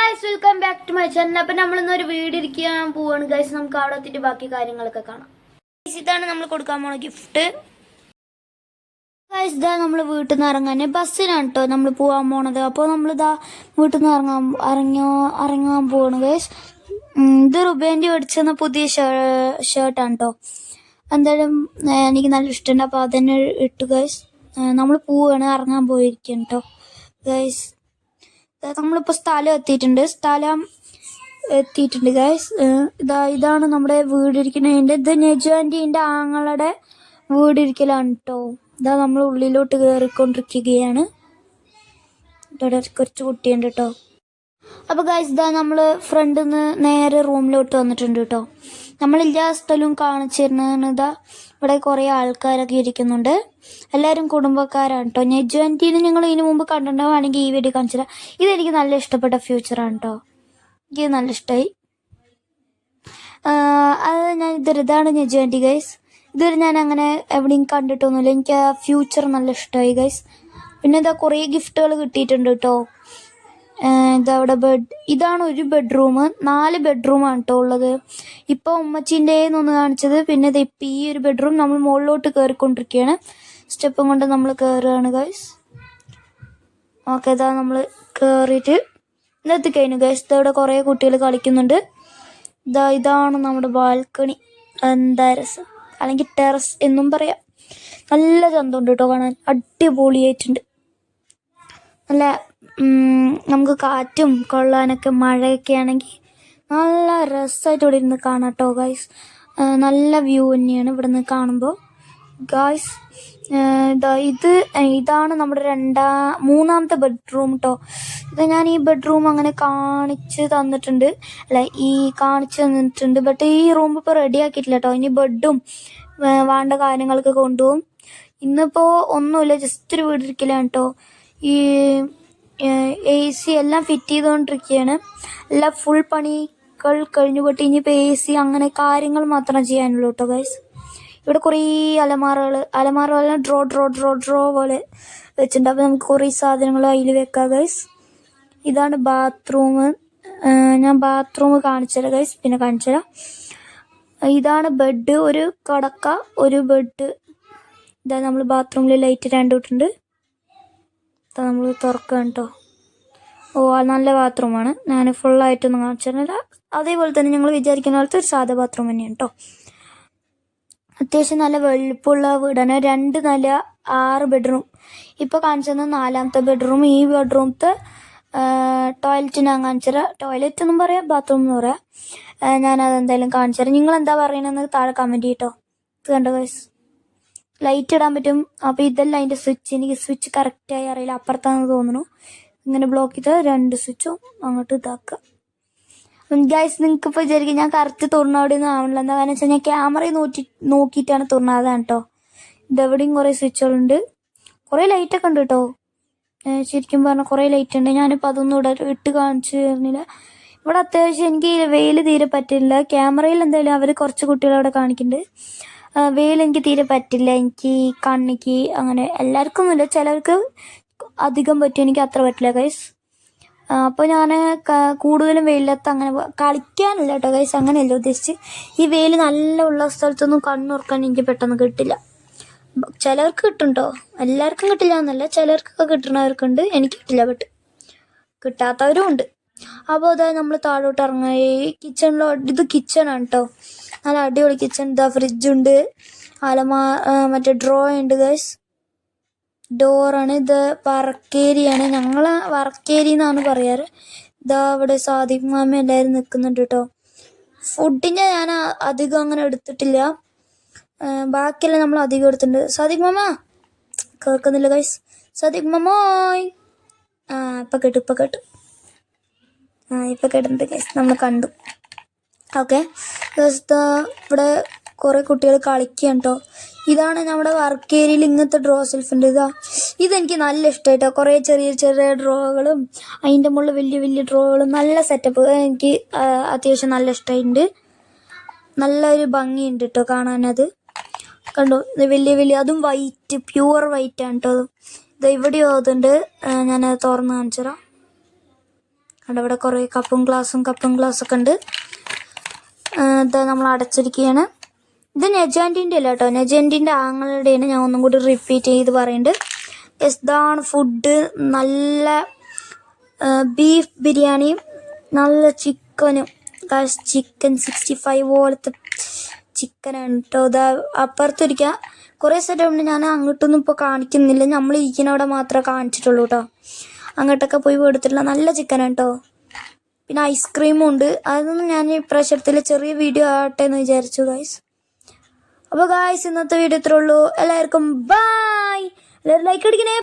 Guys welcome back to my channel. അപ്പം നമ്മളിന്നൊരു വീട് ഇരിക്കാൻ പോവാണ് ഗൈസ്. നമുക്ക് അവിടെ എത്തിയിട്ട് ബാക്കി കാര്യങ്ങളൊക്കെ കാണാം. ഇതാണ് നമ്മൾ കൊടുക്കാൻ പോണ ഗിഫ്റ്റ്. ഗൈസ് ഇതാ നമ്മൾ വീട്ടിൽ നിന്ന് ഇറങ്ങാൻ ബസ്സിനാണ് കേട്ടോ നമ്മൾ പോകാൻ പോണത്. അപ്പോൾ നമ്മളിതാ വീട്ടിൽ നിന്ന് ഇറങ്ങാൻ പോവാണ് ഗൈസ്. ഇത് റുബേൻ്റെ മേടിച്ചെന്ന പുതിയ ഷർട്ടാണ് കേട്ടോ. എന്തായാലും എനിക്ക് നല്ല ഇഷ്ടമുണ്ട്. അപ്പോൾ അതന്നെ ഇട്ടു ഗൈസ്. നമ്മൾ പോവാണ്, ഇറങ്ങാൻ പോയിരിക്കും കേട്ടോ ഗൈസ്. നമ്മളിപ്പോൾ സ്ഥലം എത്തിയിട്ടുണ്ട് ഗൈസ്. ഇതാണ് നമ്മുടെ വീടിരിക്കുന്നതിൻ്റെ. ഇത് നെജു ആൻറ്റീൻ്റെ ആങ്ങളുടെ വീടിരിക്കലാണ് കേട്ടോ. ഇതാ നമ്മൾ ഉള്ളിലോട്ട് കയറിക്കൊണ്ടിരിക്കുകയാണ്. ഇവിടെ കുറച്ച് കുട്ടിയുണ്ട് കേട്ടോ. അപ്പോൾ ഗൈസ് ഇതാ നമ്മൾ ഫ്രണ്ടിൽ നിന്ന് നേരെ റൂമിലോട്ട് വന്നിട്ടുണ്ട് കേട്ടോ. നമ്മളെല്ലാ സ്ഥലവും കാണിച്ചു തരുന്നതാണ്. ഇതാ ഇവിടെ കുറേ ആൾക്കാരൊക്കെ ഇരിക്കുന്നുണ്ട്. എല്ലാവരും കുടുംബക്കാരാണ് കേട്ടോ. നെജു ആൻറ്റീനെ നിങ്ങൾ ഇതിന് മുമ്പ് കണ്ടിട്ടുണ്ടാവുകയാണെങ്കിൽ ഈ വീഡിയോ കാണിച്ചു തരാം. ഇതെനിക്ക് നല്ല ഇഷ്ടപ്പെട്ട ഫ്യൂച്ചറാണ് കേട്ടോ. എനിക്ക് നല്ല ഇഷ്ടമായി. അത് ഇതാണ് നെജു ആൻറ്റി ഗൈസ്. ഇതുവരെ ഞാൻ അങ്ങനെ എവിടെയും കണ്ടിട്ടൊന്നുമില്ല. എനിക്ക് ആ ഫ്യൂച്ചർ നല്ല ഇഷ്ടമായി ഗൈസ്. പിന്നെ ഇതാ കുറേ ഗിഫ്റ്റുകൾ കിട്ടിയിട്ടുണ്ട് കേട്ടോ. ഇതവിടെ ഇതാണ് ഒരു ബെഡ്റൂം. 4 ബെഡ്റൂമാണ് കേട്ടോ ഉള്ളത്. ഇപ്പോൾ ഉമ്മച്ചീൻ്റെന്നൊന്ന് കാണിച്ചത്. പിന്നെ ഇത് ഇപ്പം ഈ ഒരു ബെഡ്റൂം നമ്മൾ മുകളിലോട്ട് കയറിക്കൊണ്ടിരിക്കുകയാണ്. സ്റ്റെപ്പും കൊണ്ട് നമ്മൾ കയറുകയാണ് ഗൈസ്. ഓക്കെ, ഇതാ നമ്മൾ കയറിയിട്ട് ഇന്നത്തെ കഴിഞ്ഞു ഗൈസ്. ഇതവിടെ കുറേ കുട്ടികൾ കളിക്കുന്നുണ്ട്. ഇതാണ് നമ്മുടെ ബാൽക്കണി. എന്താ രസം, അല്ലെങ്കിൽ ടെറസ് എന്നും പറയാം. നല്ല ചന്തമുണ്ട് കേട്ടോ കാണാൻ. അടിപൊളിയായിട്ടുണ്ട്. നല്ല നമുക്ക് കാറ്റും കൊള്ളാനൊക്കെ മഴയൊക്കെ ആണെങ്കിൽ നല്ല രസമായിട്ട് ഇവിടെ ഇരുന്ന് കാണാം കേട്ടോ ഗൈസ്. നല്ല വ്യൂ തന്നെയാണ് ഇവിടെ നിന്ന് കാണുമ്പോൾ ഗൈസ്. ഇതാണ് നമ്മുടെ മൂന്നാമത്തെ ബെഡ്റൂം കേട്ടോ. ഞാൻ ഈ ബെഡ്റൂം അങ്ങനെ കാണിച്ച് തന്നിട്ടുണ്ട്. ബട്ട് ഈ റൂം ഇപ്പോൾ റെഡി ആക്കിയിട്ടില്ല കേട്ടോ. ഇനി ബെഡും വേണ്ട കാര്യങ്ങളൊക്കെ കൊണ്ടുപോകും. ഇന്നിപ്പോൾ ഒന്നുമില്ല, ജസ്റ്റ് ഒരു വീടിരിക്കലാണ് കേട്ടോ. ഈ AC എല്ലാം ഫിറ്റ് ചെയ്തുകൊണ്ടിരിക്കുകയാണ്. എല്ലാം ഫുൾ പണികൾ കഴിഞ്ഞു പോയിട്ട് ഇനിയിപ്പോൾ AC അങ്ങനെ കാര്യങ്ങൾ മാത്രം ചെയ്യാനുള്ളൂ കേട്ടോ ഗൈസ്. ഇവിടെ കുറേ അലമാറകളെല്ലാം ഡ്രോ പോലെ വെച്ചിട്ടുണ്ട്. അപ്പോൾ നമുക്ക് കുറേ സാധനങ്ങൾ അതിൽ വെക്കാം ഗൈസ്. ഇതാണ് ബാത്റൂം. ഞാൻ ബാത്റൂം കാണിച്ചുതരാം ഗൈസ്, പിന്നെ കാണിച്ചുതരാം. ഇതാണ് ബെഡ്, ഒരു കിടക്ക, ഒരു ബെഡ്. ഇതാ നമ്മൾ ബാത്റൂമിൽ ലൈറ്റ് 2 ഇട്ടുണ്ട്. നമ്മൾ തുറക്കാം കേട്ടോ. നല്ല ബാത്റൂമാണ്. ഞാൻ ഫുള്ളായിട്ടൊന്നും കാണിച്ചിരുന്നില്ല. അതേപോലെ തന്നെ ഞങ്ങൾ വിചാരിക്കുന്ന പോലത്തെ ഒരു സാധാ ബാത്റൂം തന്നെയാണ് കേട്ടോ. അത്യാവശ്യം നല്ല വെളുപ്പുള്ള വീടാണ്. 2 നില 6 ബെഡ്റൂം. ഇപ്പോൾ കാണിച്ചത് 4ാമത്തെ ബെഡ്റൂം. ഈ ബെഡ്റൂമത്തെ ടോയ്ലറ്റ് ഞാൻ കാണിച്ചുതരാം. ടോയ്ലറ്റ് എന്നും പറയാം, ബാത്റൂം എന്ന് പറയാം. ഞാനതെന്തായാലും കാണിച്ചുതരാം. നിങ്ങൾ എന്താ പറയണമെന്ന് താഴെ കമൻറ്റ് ചെയ്യട്ടോ. ഇത് കണ്ടോ ഗൈസ്, ലൈറ്റ് ഇടാൻ പറ്റും. അപ്പോൾ ഇതല്ല അതിൻ്റെ സ്വിച്ച്. എനിക്ക് സ്വിച്ച് കറക്റ്റായി അറിയില്ല, അപ്പുറത്താണെന്ന് തോന്നുന്നു. ഇങ്ങനെ ബ്ലോക്ക് ചെയ്ത് 2 സ്വിച്ചും അങ്ങോട്ട് ഇതാക്കുക ഗൈസ്. നിങ്ങൾക്ക് ഇപ്പോൾ വിചാരിക്കും ഞാൻ കറക്റ്റ് തുറന്നവിടെ ഒന്നും ആവണില്ല. എന്താ കാരണം വെച്ചാൽ ഞാൻ ക്യാമറയിൽ നോക്കിയിട്ടാണ് തുറന്നതാണ് കേട്ടോ. ഇതെവിടെയും കുറേ സ്വിച്ചുകളുണ്ട്, കുറേ ലൈറ്റൊക്കെ ഉണ്ട് കേട്ടോ. ശരിക്കും പറഞ്ഞാൽ കുറേ ലൈറ്റ് ഉണ്ട്. ഞാനിപ്പോൾ അതൊന്നും ഇട്ട് കാണിച്ചു തരുന്നില്ല. ഇവിടെ അത്യാവശ്യം എനിക്ക് വെയിൽ തീരെ പറ്റില്ല. ക്യാമറയിൽ എന്തായാലും അവർ കുറച്ച് കുട്ടികളവിടെ കാണിക്കുന്നുണ്ട്. വെയിൽ എനിക്ക് തീരെ പറ്റില്ല. എനിക്ക് കണ്ണിക്ക് അങ്ങനെ എല്ലാവർക്കും ഒന്നുമില്ല, ചിലർക്ക് അധികം പറ്റും, എനിക്ക് അത്ര പറ്റില്ല ഗൈസ്. അപ്പോൾ ഞാൻ കൂടുതലും വെയിലത്ത് അങ്ങനെ കളിക്കാനല്ല കേട്ടോ ഗൈസ്, അങ്ങനെയല്ല ഉദ്ദേശിച്ച്. ഈ വെയിൽ നല്ല ഉള്ള സ്ഥലത്തൊന്നും കണ്ണുറക്കാൻ എനിക്ക് പെട്ടെന്ന് കിട്ടില്ല. ചിലർക്ക് കിട്ടും കേട്ടോ, എല്ലാവർക്കും കിട്ടില്ല എന്നല്ല, ചിലർക്കൊക്കെ കിട്ടുന്നവർക്കുണ്ട്, എനിക്ക് കിട്ടില്ല. ബട്ട് കിട്ടാത്തവരും ഉണ്ട്. അപ്പോൾ അതായത് നമ്മൾ താഴോട്ട് ഇറങ്ങി ഇത് കിച്ചണാണ് കേട്ടോ. നല്ല അടിപൊളി കിച്ചൺ. ഫ്രിഡ്ജുണ്ട്, മറ്റേ ഡ്രോ ഉണ്ട് ഗൈസ്. ഡോറാണ് ഇത്. വർക്കേരിയാണ്, ഞങ്ങൾ വർക്കേരി എന്നാണ് പറയാറ്. അവിടെ സാദിഖ് മാമ എല്ലാവരും നിൽക്കുന്നുണ്ട് കേട്ടോ. ഫുഡിൻ്റെ ഞാൻ അധികം അങ്ങനെ എടുത്തിട്ടില്ല, ബാക്കിയെല്ലാം നമ്മൾ അധികം എടുത്തിട്ടുണ്ട്. സാദിഖ് മാമ കേൾക്കുന്നില്ല ഗൈസ്. സാദിഖ് മാമോയ്. ഇപ്പം കേട്ടു ഇപ്പം കേട്ടിട്ടുണ്ട് ഗൈസ്, നമ്മൾ കണ്ടു. ഓക്കെ, ഇവിടെ കുറേ കുട്ടികൾ കളിക്കുകയാണ് കേട്ടോ. ഇതാണ് നമ്മുടെ വർക്ക് ഏരിയയിൽ ഇങ്ങനത്തെ ഡ്രോ സെൽഫുണ്ട്. ഇതെനിക്ക് നല്ല ഇഷ്ടമായിട്ടോ. കുറേ ചെറിയ ഡ്രോകളും അതിൻ്റെ മുകളിൽ വലിയ ഡ്രോകളും നല്ല സെറ്റപ്പ്. എനിക്ക് അത്യാവശ്യം നല്ല ഇഷ്ടമായിട്ടുണ്ട്. നല്ലൊരു ഭംഗിയുണ്ട് കേട്ടോ കാണാനത്. കണ്ടോ, വലിയ അതും വൈറ്റ്, പ്യുവർ വൈറ്റ് ആണ് കേട്ടോ. ഇത് ഇവിടെയോ അതുണ്ട്, ഞാനത് തുറന്ന് കാണിച്ചു തരാം. അവിടെ ഇവിടെ കുറേ കപ്പും ഗ്ലാസ്സൊക്കെ ഉണ്ട്. ഇത് നമ്മൾ അടച്ചിരിക്കുകയാണ്. ഇത് നെജാൻറ്റിൻ്റെ അല്ല കേട്ടോ, നെജാൻറ്റിൻ്റെ ആങ്ങളുടെയാണ്. ഞാൻ ഒന്നും കൂടി റിപ്പീറ്റ് ചെയ്ത് പറയുന്നുണ്ട്. ഇതാണ് ഫുഡ്. നല്ല ബീഫ് ബിരിയാണിയും നല്ല ചിക്കനും. ചിക്കൻ 65 പോലത്തെ ചിക്കനാണ് കേട്ടോ. ഇതാ അപ്പുറത്തിരിക്കുക കുറേ സെറ്റപ്പ് ഉണ്ട്. ഞാൻ അങ്ങോട്ടൊന്നും ഇപ്പോൾ കാണിക്കുന്നില്ല, നമ്മൾ ഇരിക്കുന്നവിടെ മാത്രമേ കാണിച്ചിട്ടുള്ളൂ കേട്ടോ. അങ്ങോട്ടൊക്കെ പോയി എടുത്തിട്ടുള്ള നല്ല ചിക്കനാണ് കേട്ടോ. പിന്നെ ഐസ്ക്രീമും ഉണ്ട്. അതൊന്നും ഞാൻ ഇപ്രാവശ്യത്തിൽ ചെറിയ വീഡിയോ ആവട്ടെ എന്ന് വിചാരിച്ചു ഗൈസ്. അപ്പോൾ ഗൈസ് ഇന്നത്തെ വീഡിയോ ഇത്രേ ഉള്ളൂ. എല്ലാവർക്കും ബൈ. എല്ലാവരും ലൈക്ക് അടിക്കണേ.